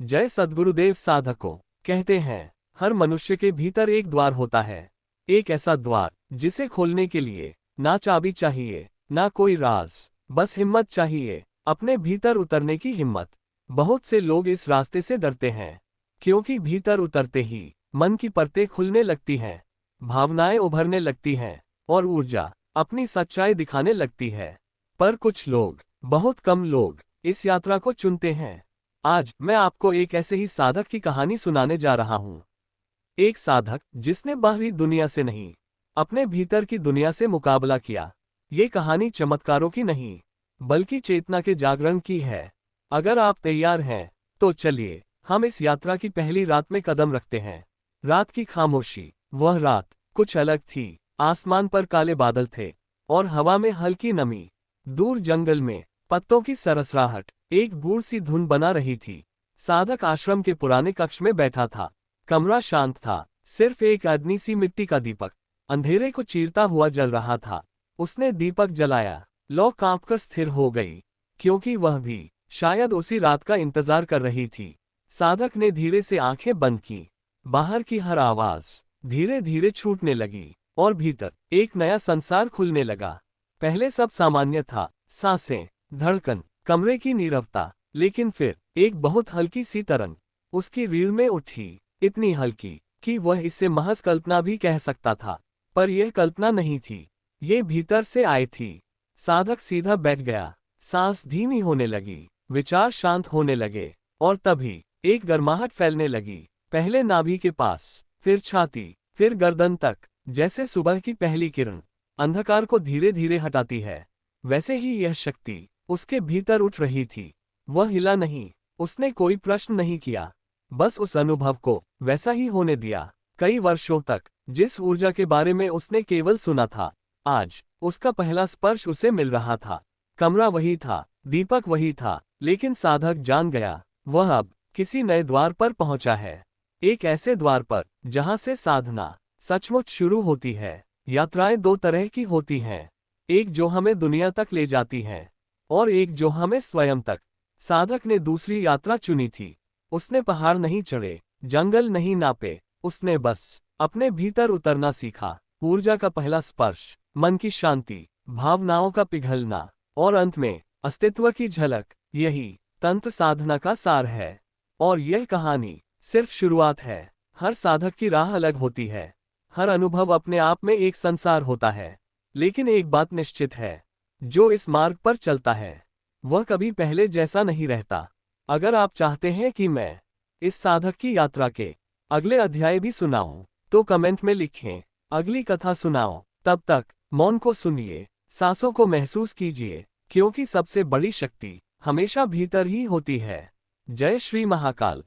जय सद्गुरुदेव। साधकों कहते हैं हर मनुष्य के भीतर एक द्वार होता है, एक ऐसा द्वार जिसे खोलने के लिए ना चाबी चाहिए ना कोई राज, बस हिम्मत चाहिए, अपने भीतर उतरने की हिम्मत। बहुत से लोग इस रास्ते से डरते हैं क्योंकि भीतर उतरते ही मन की परतें खुलने लगती हैं, भावनाएं उभरने लगती हैं और ऊर्जा अपनी सच्चाई दिखाने लगती है। पर कुछ लोग, बहुत कम लोग, इस यात्रा को चुनते हैं। आज मैं आपको एक ऐसे ही साधक की कहानी सुनाने जा रहा हूं। एक साधक जिसने बाहरी दुनिया से नहीं, अपने भीतर की दुनिया से मुकाबला किया। ये कहानी चमत्कारों की नहीं, बल्कि चेतना के जागरण की है। अगर आप तैयार हैं, तो चलिए हम इस यात्रा की पहली रात में कदम रखते हैं। रात की खामोशी। वह रात कुछ अलग थी। आसमान पर काले बादल थे और हवा में हल्की नमी। दूर जंगल में पत्तों की सरसराहट एक गूढ़ सी धुन बना रही थी। साधक आश्रम के पुराने कक्ष में बैठा था। कमरा शांत था, सिर्फ एक अदनी सी मिट्टी का दीपक अंधेरे को चीरता हुआ जल रहा था। उसने दीपक जलाया, लौ कांपकर स्थिर हो गई, क्योंकि वह भी शायद उसी रात का इंतजार कर रही थी। साधक ने धीरे से आंखें बंद की। बाहर की हर आवाज धीरे धीरे छूटने लगी और भीतर एक नया संसार खुलने लगा। पहले सब सामान्य था, सांसें, धड़कन, कमरे की नीरवता। लेकिन फिर एक बहुत हल्की सी तरंग उसकी रीढ़ में उठी, इतनी हल्की कि वह इसे महज कल्पना भी कह सकता था। पर यह कल्पना नहीं थी, ये भीतर से आई थी। साधक सीधा बैठ गया, सांस धीमी होने लगी, विचार शांत होने लगे और तभी एक गर्माहट फैलने लगी। पहले नाभि के पास, फिर छाती, फिर गर्दन तक, जैसे सुबह की पहली किरण अंधकार को धीरे धीरे हटाती है, वैसे ही यह शक्ति उसके भीतर उठ रही थी। वह हिला नहीं, उसने कोई प्रश्न नहीं किया, बस उस अनुभव को वैसा ही होने दिया। कई वर्षों तक जिस ऊर्जा के बारे में उसने केवल सुना था, आज उसका पहला स्पर्श उसे मिल रहा था। कमरा वही था, दीपक वही था, लेकिन साधक जान गया वह अब किसी नए द्वार पर पहुंचा है। एक ऐसे द्वार पर जहां से साधना सचमुच शुरू होती है। यात्राएं दो तरह की होती हैं, एक जो हमें दुनिया तक ले जाती है और एक जो हमें स्वयं तक। साधक ने दूसरी यात्रा चुनी थी। उसने पहाड़ नहीं चढ़े, जंगल नहीं नापे, उसने बस अपने भीतर उतरना सीखा। ऊर्जा का पहला स्पर्श, मन की शांति, भावनाओं का पिघलना और अंत में अस्तित्व की झलक, यही तंत्र साधना का सार है। और यह कहानी सिर्फ शुरुआत है। हर साधक की राह अलग होती है, हर अनुभव अपने आप में एक संसार होता है। लेकिन एक बात निश्चित है, जो इस मार्ग पर चलता है वह कभी पहले जैसा नहीं रहता। अगर आप चाहते हैं कि मैं इस साधक की यात्रा के अगले अध्याय भी सुनाऊं, तो कमेंट में लिखें, अगली कथा सुनाओ। तब तक मौन को सुनिए, सांसों को महसूस कीजिए, क्योंकि सबसे बड़ी शक्ति हमेशा भीतर ही होती है। जय श्री महाकाल।